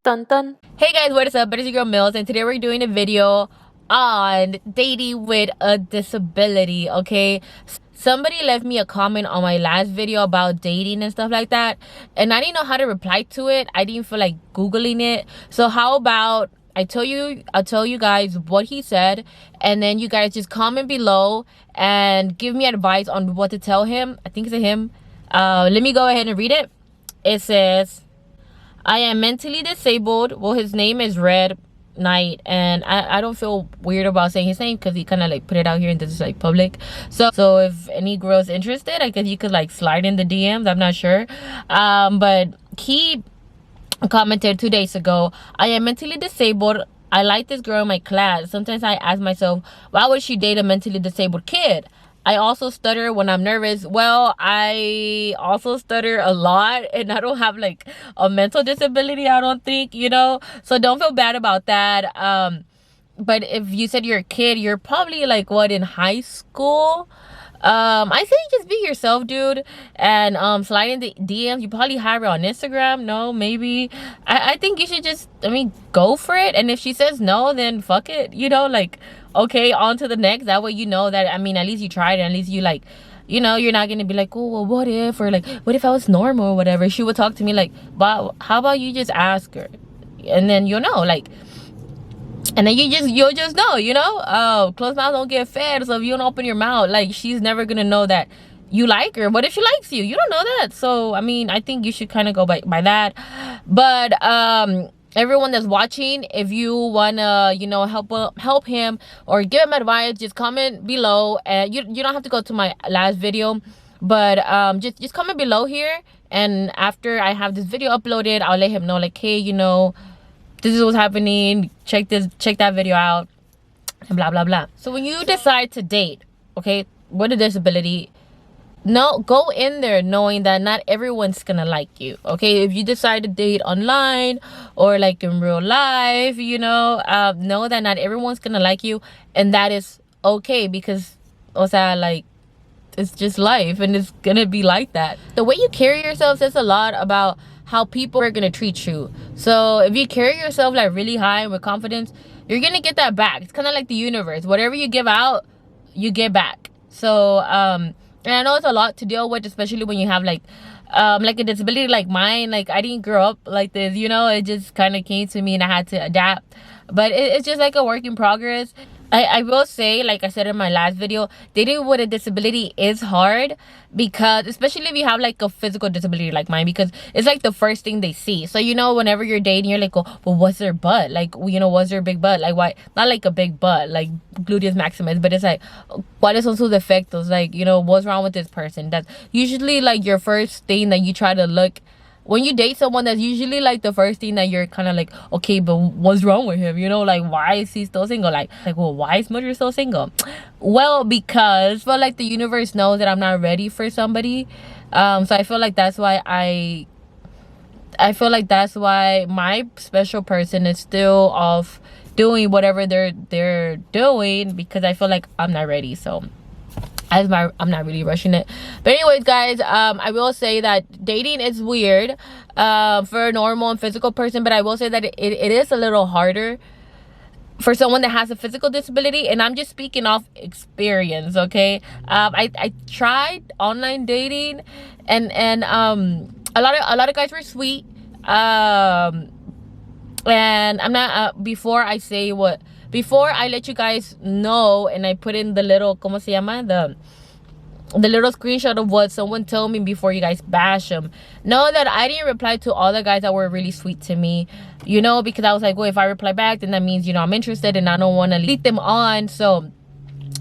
Dun dun. Hey guys, what is up? It's your girl Milz, and today we're doing a video on dating with a disability. Okay, somebody left me a comment on my last video about dating and stuff like that, and I didn't know how to reply to it. I didn't feel like googling it. So how about I'll tell you guys what he said, and then you guys just comment below and give me advice on what to tell him. I think it's a him. Let me go ahead and read it. It says, I am mentally disabled. Well, his name is Red Knight, and I don't feel weird about saying his name because he kind of like put it out here and this is like public. So if any girl's interested, I guess you could like slide in the DMs. I'm not sure. But he commented 2 days ago, I am mentally disabled. I like this girl in my class. Sometimes I ask myself, why would she date a mentally disabled kid? I also stutter when I'm nervous. Well, I also stutter a lot, and I don't have like a mental disability, I don't think, so don't feel bad about that. But if you said you're a kid, you're probably like what, in high school? I say just be yourself, dude, and slide in the DMs. You probably have her on Instagram. No, maybe. I think you should just, go for it. And if she says no, then fuck it, like, okay, on to the next. That way that, at least you tried, and at least you like, you're not gonna be like, oh well, what if, or like, what if I was normal or whatever. She would talk to me like, but how about you just ask her, and then like, and then you'll just know, oh, closed mouth don't get fed. So if you don't open your mouth, like, she's never gonna know that you like her. What if she likes you? You don't know that. So I think you should kind of go by that. But everyone that's watching, if you wanna help him or give him advice, just comment below. And you don't have to go to my last video, but just comment below here, and after I have this video uploaded, I'll let him know, like, hey, this is what's happening, check that video out, and blah blah blah. So when you decide to date, okay, with a disability, go in there knowing that not everyone's gonna like you. Okay, if you decide to date online or like in real life, know that not everyone's gonna like you, and that is okay, because like, it's just life, and it's gonna be like that. The way you carry yourself says a lot about how people are gonna treat you. So if you carry yourself like really high and with confidence, you're gonna get that back. It's kind of like the universe. Whatever you give out, you get back. So and I know it's a lot to deal with, especially when you have like a disability like mine. Like, I didn't grow up like this, it just kind of came to me, and I had to adapt. But it's just like a work in progress. I will say, like I said in my last video, dating with a disability is hard, because especially if you have like a physical disability like mine, because it's like the first thing they see. So whenever you're dating, you're like, oh, well, what's their butt like? What's their big butt like? Why not like a big butt like gluteus maximus, but it's like, cuáles son sus defectos, like, what's wrong with this person? That's usually like your first thing that you try to look. When you date someone, that's usually like the first thing that you're kind of like, okay, but what's wrong with him? Like, why is he still single? Like, well, why is Mudger still single? Well, because like the universe knows that I'm not ready for somebody. So I feel like that's why I feel like that's why my special person is still off doing whatever they're doing, because I feel like I'm not ready. So I'm not really rushing it. But anyways, guys, I will say that dating is weird for a normal and physical person, but I will say that it is a little harder for someone that has a physical disability, and I'm just speaking off experience, okay? I tried online dating, and a lot of guys were sweet, and I'm not before I let you guys know, and I put in the little, ¿cómo se llama? The little screenshot of what someone told me before you guys bash them. Know that I didn't reply to all the guys that were really sweet to me, because I was like, well, if I reply back, then that means, I'm interested, and I don't want to lead them on. So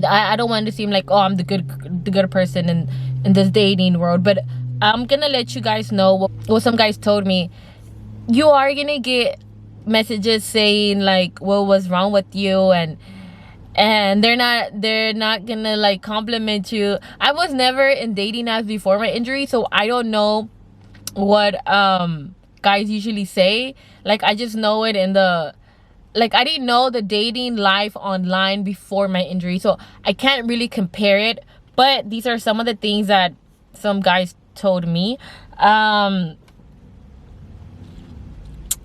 I don't want to seem like, oh, I'm the good person in this dating world. But I'm gonna let you guys know what some guys told me. You are gonna get messages saying like, what was wrong with you, and they're not gonna like compliment you. I was never in dating apps before my injury, so I don't know what guys usually say. Like, I just know it in the, like, I didn't know the dating life online before my injury, so I can't really compare it. But these are some of the things that some guys told me.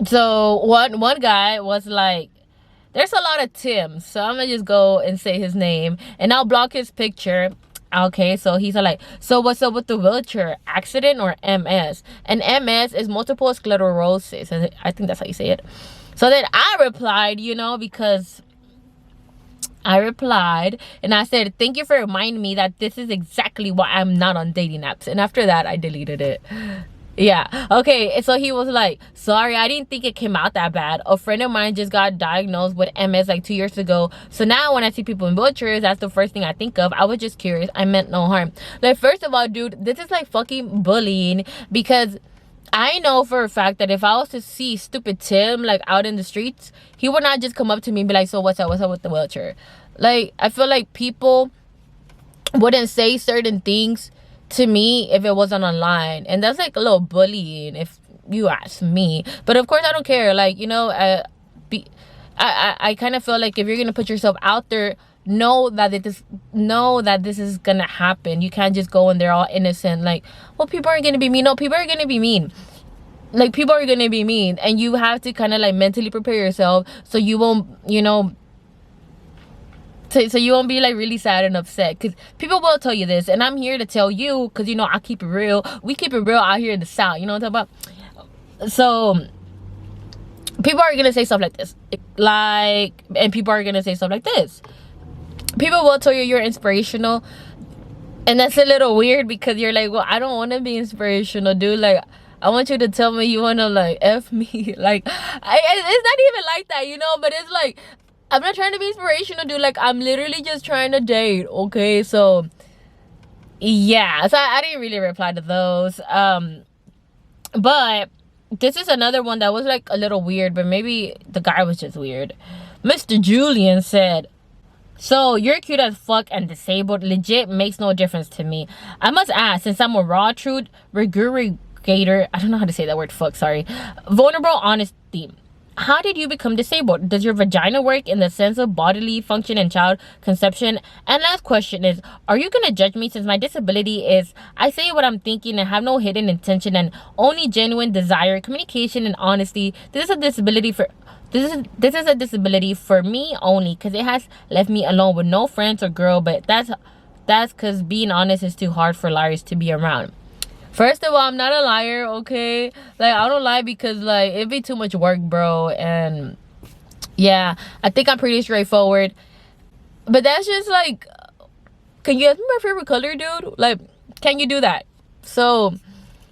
So one guy was like, there's a lot of Tims, so I'm gonna just go and say his name, and I'll block his picture. Okay, so he's like, so what's up with the wheelchair accident or MS? And MS is multiple sclerosis, and I think that's how you say it. So then I replied, because I replied and I said, thank you for reminding me that this is exactly why I'm not on dating apps. And after that, I deleted it. Yeah. Okay. So he was like, sorry, I didn't think it came out that bad. A friend of mine just got diagnosed with MS like 2 years ago. So now when I see people in wheelchairs, that's the first thing I think of. I was just curious. I meant no harm. Like, first of all, dude, this is like fucking bullying, because I know for a fact that if I was to see stupid Tim like out in the streets, he would not just come up to me and be like, so what's up with the wheelchair? Like, I feel like people wouldn't say certain things to me if it wasn't online, and that's like a little bullying if you ask me. But of course I don't care. Like, I kind of feel like if you're gonna put yourself out there, know that this is gonna happen. You can't just go in there all innocent like, well, people are gonna be mean. No, people are gonna be mean. Like, people are gonna be mean, and you have to kind of like mentally prepare yourself so you won't, so you won't be like really sad and upset, because people will tell you this, and I'm here to tell you, because I keep it real. We keep it real out here in the South, you know what I'm talking about? So people are gonna say stuff like this, and people are gonna say stuff like this. People will tell you you're inspirational, and that's a little weird, because you're like, well, I don't want to be inspirational, dude. Like, I want you to tell me you want to like F me. Like, it's not even like that, but it's like, I'm not trying to be inspirational, dude. Like, I'm literally just trying to date, okay? So yeah, so I didn't really reply to those. But this is another one that was like a little weird, but maybe the guy was just weird. Mr. Julian said, so you're cute as fuck and disabled. Legit makes no difference to me. I must ask, since I'm a raw truth regurgitator, I don't know how to say that word, fuck, sorry. Vulnerable honesty. How did you become disabled? Does your vagina work in the sense of bodily function and child conception? And last question is, are you gonna judge me since my disability is I say what I'm thinking and have no hidden intention and only genuine desire, communication, and honesty? This is a disability for me only, because it has left me alone with no friends or girl, but that's because being honest is too hard for liars to be around. First of all, I'm not a liar, okay? Like, I don't lie because, like, it'd be too much work, bro. And yeah, I think I'm pretty straightforward. But that's just like, can you ask me my favorite color, dude? Like, can you do that? So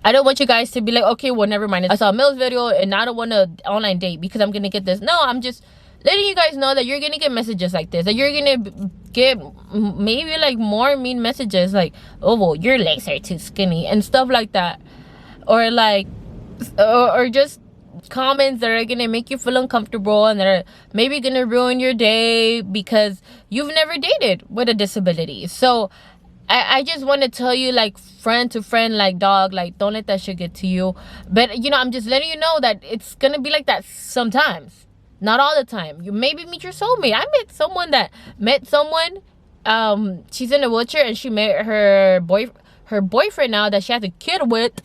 I don't want you guys to be like, okay, well, never mind. I saw a Milz video and I don't want to online date because I'm going to get this. No, I'm just letting you guys know that you're going to get messages like this. That you're going to get maybe like more mean messages like, oh, well, your legs are too skinny and stuff like that. Or like, or just comments that are going to make you feel uncomfortable and that are maybe going to ruin your day because you've never dated with a disability. So I just want to tell you, like, friend to friend, like, dog, like, don't let that shit get to you. But, I'm just letting you know that it's going to be like that sometimes. Not all the time. You maybe meet your soulmate. I met someone, she's in a wheelchair, and she met her boyfriend now that she has a kid with.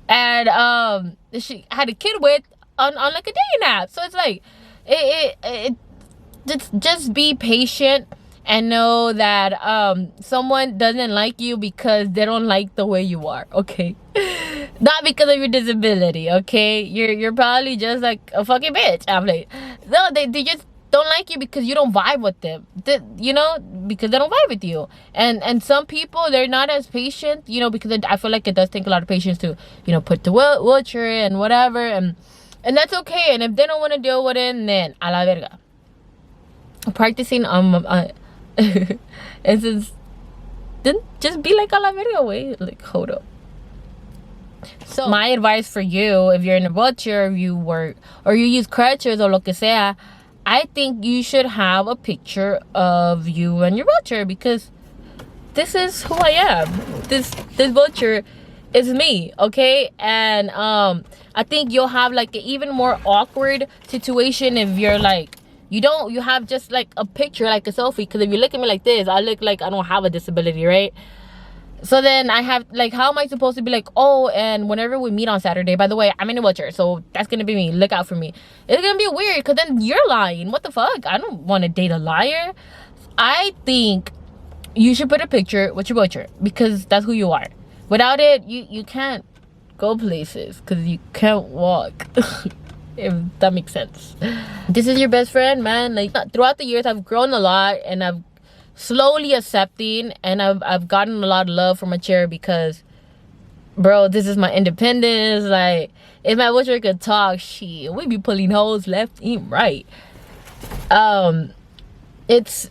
And she had a kid with on like a dating app. So it's like, just be patient. And know that someone doesn't like you because they don't like the way you are, okay? Not because of your disability, okay? You're probably just like a fucking bitch. I'm like, no, they just don't like you because you don't vibe with them. Because they don't vibe with you. And some people, they're not as patient, because I feel like it does take a lot of patience to, put the wheelchair and whatever. And that's okay. And if they don't want to deal with it, then a la verga. Practicing and since then, just be like a la verga, way. Like, hold up. So my advice for you, if you're in a wheelchair, or you use crutches or lo que sea, I think you should have a picture of you and your wheelchair, because this is who I am. This wheelchair is me, okay? And I think you'll have like an even more awkward situation if you're like, you have just like a picture, like a selfie, because if you look at me like this, I look like I don't have a disability, right? So then I have, like, how am I supposed to be like, oh, and whenever we meet on Saturday, by the way, I'm in a wheelchair, so that's gonna be me. Look out for me. It's gonna be weird, because then you're lying. What the fuck? I don't want to date a liar. I think you should put a picture with your wheelchair, because that's who you are. Without it, you can't go places, because you can't walk. If that makes sense. This is your best friend, man. Like, throughout the years, I've grown a lot, and I've slowly accepting, and I've gotten a lot of love from my chair, because bro, this is my independence. Like, if my wheelchair could talk, shit, we be pulling holes left and right. It's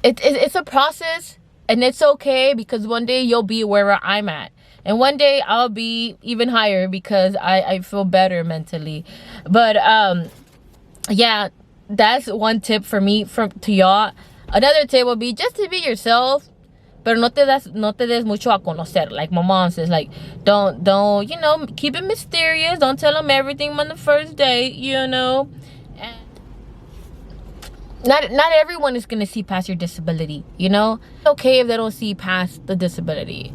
a process, and it's okay, because one day you'll be where I'm at, and one day I'll be even higher, because I feel better mentally. But yeah, that's one tip for me to y'all. Another tip would be just to be yourself, pero no te des mucho a conocer. Like my mom says, like, don't, you know, keep it mysterious. Don't tell them everything on the first date, you know. And not everyone is gonna see past your disability, you know. It's okay if they don't see past the disability.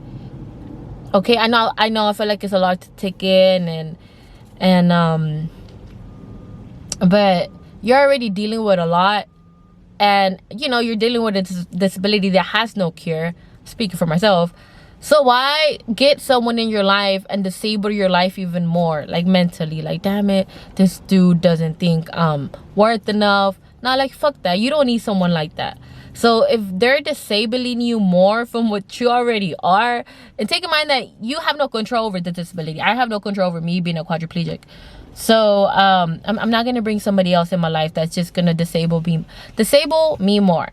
Okay, I know. I feel like it's a lot to take in, and but you're already dealing with a lot. And, you know, you're dealing with a disability that has no cure, speaking for myself. So why get someone in your life and disable your life even more, like mentally? Like, damn it, this dude doesn't think I'm worth enough. Nah, like, fuck that. You don't need someone like that. So if they're disabling you more from what you already are, and take in mind that you have no control over the disability. I have no control over me being a quadriplegic. So I'm not gonna bring somebody else in my life that's just gonna disable me more.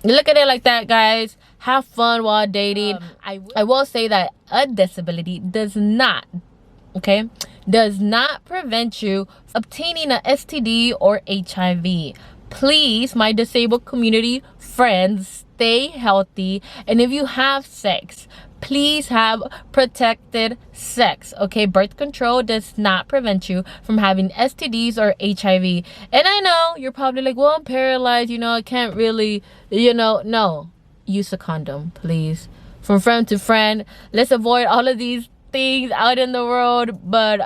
Look at it like that, guys. Have fun while dating. I will say that a disability does not prevent you from obtaining an STD or HIV. Please, my disabled community friends, stay healthy, and if you have sex, please have protected sex. Okay, birth control does not prevent you from having STDs or HIV. And I know you're probably like, well, I'm paralyzed, you know, I can't really, you know. No, use a condom, please. From friend to friend, let's avoid all of these things out in the world. But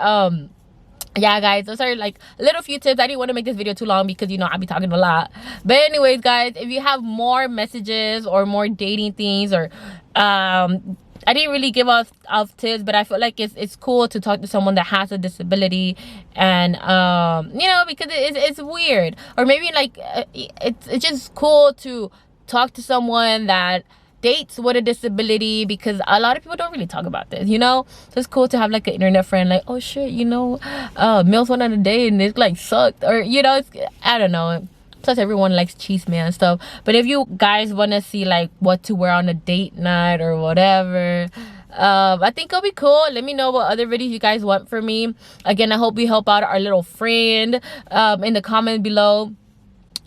yeah, guys, those are like a little few tips. I didn't want to make this video too long, because, you know, I'll be talking a lot. But anyways, guys, if you have more messages or more dating things, or I didn't really give off tips, but I feel like it's cool to talk to someone that has a disability, and you know, because it's weird, or maybe like it's just cool to talk to someone that dates with a disability, because a lot of people don't really talk about this, you know. So it's cool to have like an internet friend, like, oh shit, you know, Milz went on a date and it like sucked, or, you know, I don't know. Plus everyone likes cheese man and stuff. But if you guys want to see like what to wear on a date night or whatever, I think it'll be cool. Let me know what other videos you guys want from me. Again, I hope we help out our little friend in the comment below.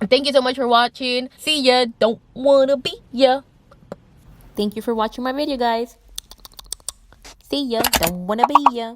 Thank you so much for watching. See ya. Don't wanna be ya. Thank you for watching my video, guys. See ya. Don't wanna be ya.